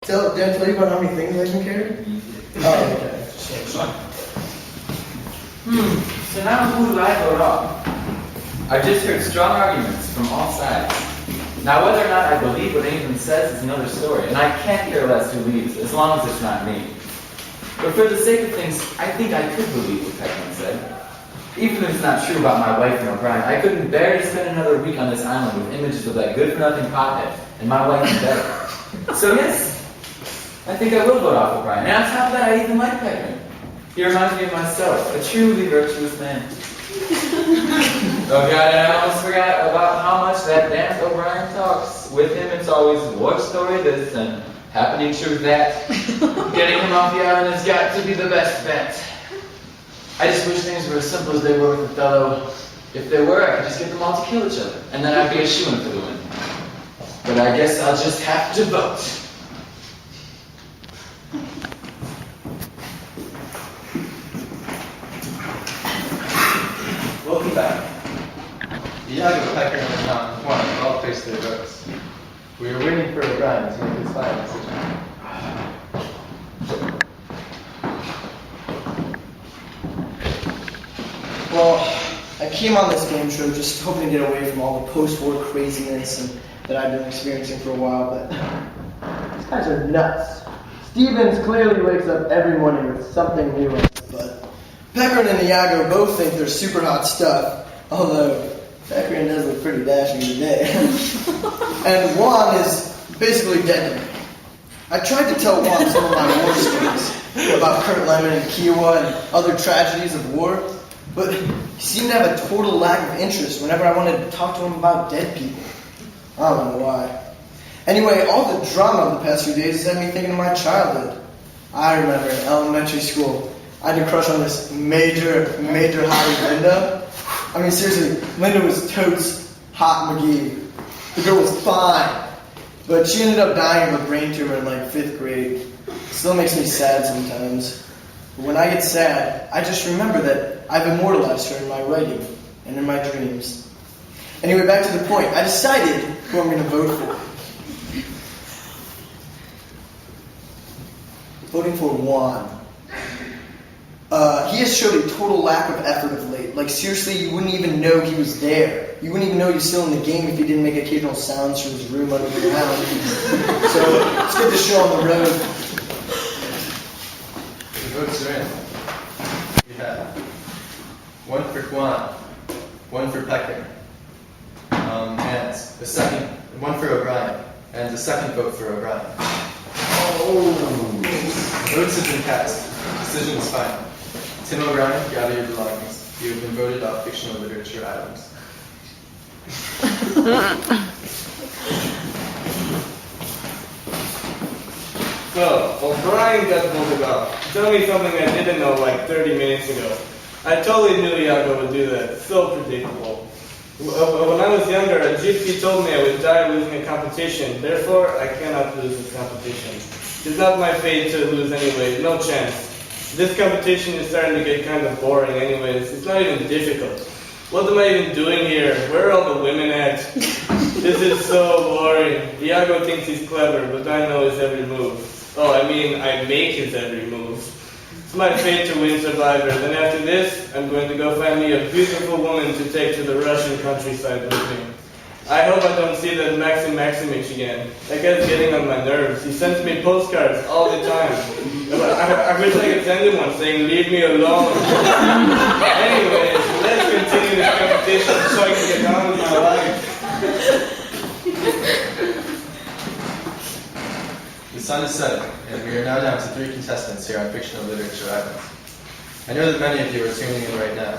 Did I tell you about how many things I can carry? Oh, okay. So now who do I vote off? I've just heard strong arguments from all sides. Now whether or not I believe what anyone says is another story, and I can't care less who leaves, as long as it's not me. But for the sake of things, I think I could believe what Peckman said. Even if it's not true about my wife and O'Brien, I couldn't bear to spend another week on this island with images of that good-for-nothing pothead and my wife in bed. So yes, I think I will vote off O'Brien. And on top of that, I even like Peckman. He reminds me of myself, a truly virtuous man. Oh God, and I almost forgot about how much that damn O'Brien talks. With him, it's always war story this and happening truth that. Getting him off the island has got to be the best bet. I just wish things were as simple as they were with Othello. If they were, I could just get them all to kill each other, and then I'd be a shoo-in for the win. But I guess I'll just have to vote. Welcome back. Iago, Pecker, and Tom won and all placed their votes. We were waiting for O'Brien to make his final decision. Well, I came on this game show just hoping to get away from all the post-war craziness that I've been experiencing for a while, but these guys are nuts. Stevens clearly wakes up every morning with something new in his butt. Peckering and Iago both think they're super hot stuff, although Peckering does look pretty dashing today. And Juan is basically dead to me. I tried to tell Juan some of my war stories about Kurt Lemon and Kiowa and other tragedies of war, but he seemed to have a total lack of interest whenever I wanted to talk to him about dead people. I don't know why. Anyway, all the drama of the past few days has had me thinking of my childhood. I remember in elementary school, I had a crush on this major hottie Linda. I mean, seriously, Linda was totes hot McGee. The girl was fine, but she ended up dying of a brain tumor in like 5th grade. It still makes me sad sometimes. But when I get sad, I just remember that I've immortalized her in my writing and in my dreams. Anyway, back to the point. I decided who I'm going to vote for. Voting for Juan. He has showed a total lack of effort of late. Like, seriously, you wouldn't even know he was there. You wouldn't even know he was still in the game if he didn't make occasional sounds from his room under the ground. So, let's get this show on the road. The votes are in. We have one for Juan, one for Pecker, and the second, one for O'Brien, and the second vote for O'Brien. Votes have been cast. Decision is final. Tim O'Brien, gather your belongings. You have been voted off Fictional Literature Islands. So, O'Brien got voted off. Tell me something I didn't know like 30 minutes ago. I totally knew Iago would do that. So predictable. When I was younger, a gypsy told me I would die losing a competition. Therefore, I cannot lose this competition. It's not my fate to lose anyway. No chance. This competition is starting to get kind of boring anyways. It's not even difficult. What am I even doing here? Where are all the women at? This is so boring. Iago thinks he's clever, but I know his every move. Oh, I mean, I make his every move. It's my fate to win Survivor. Then after this, I'm going to go find me a beautiful woman to take to the Russian countryside with me. I hope I don't see that Maxim Maximich again. That guy's getting on my nerves. He sends me postcards all the time. I wish I could send him one saying, "Leave me alone." Anyways, let's continue this competition so I can get on with my life. The sun is setting, and we are now down to 3 contestants here on Fictional Literature Islands. I know that many of you are tuning in right now.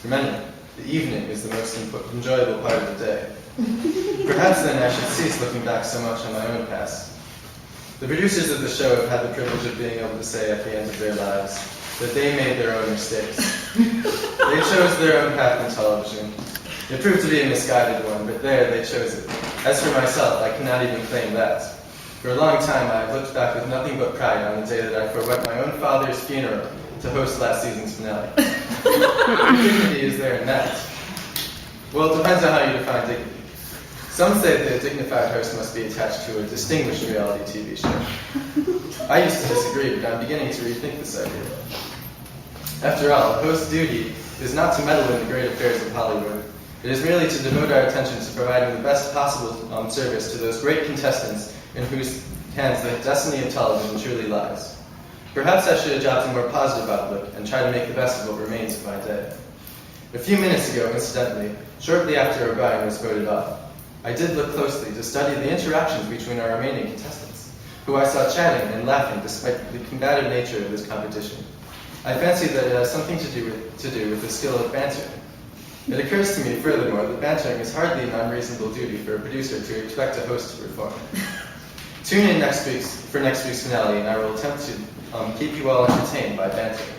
For many, the evening is the most enjoyable part of the day. Perhaps then I should cease looking back so much on my own past. The producers of the show have had the privilege of being able to say at the end of their lives that they made their own mistakes. They chose their own path in television. It proved to be a misguided one, but there they chose it. As for myself, I cannot even claim that. For a long time I have looked back with nothing but pride on the day that I forewent my own father's funeral to host last season's finale. What dignity is there in that? Well, it depends on how you define dignity. Some say that a dignified host must be attached to a distinguished reality TV show. I used to disagree, but I'm beginning to rethink this idea. After all, a host's duty is not to meddle in the great affairs of Hollywood. It is merely to devote our attention to providing the best possible service to those great contestants in whose hands the destiny of television truly lies. Perhaps I should adopt a more positive outlook and try to make the best of what remains of my day. A few minutes ago, incidentally, shortly after O'Brien was voted off, I did look closely to study the interactions between our remaining contestants, who I saw chatting and laughing despite the combative nature of this competition. I fancy that it has something to do with the skill of bantering. It occurs to me, furthermore, that bantering is hardly an unreasonable duty for a producer to expect a host to perform. Tune in for next week's finale, and I will attempt to keep you all entertained by bantering.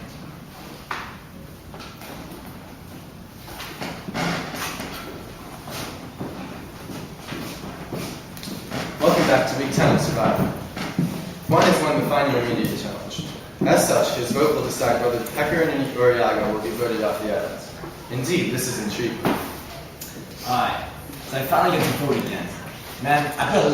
Welcome back to Week 10 of Survivor. Juan has won the final immediate challenge. As such, his vote will decide whether Pecker and Uriaga will be voted off the island. Indeed, this is intriguing. Alright, so I finally get to vote again. Man, I could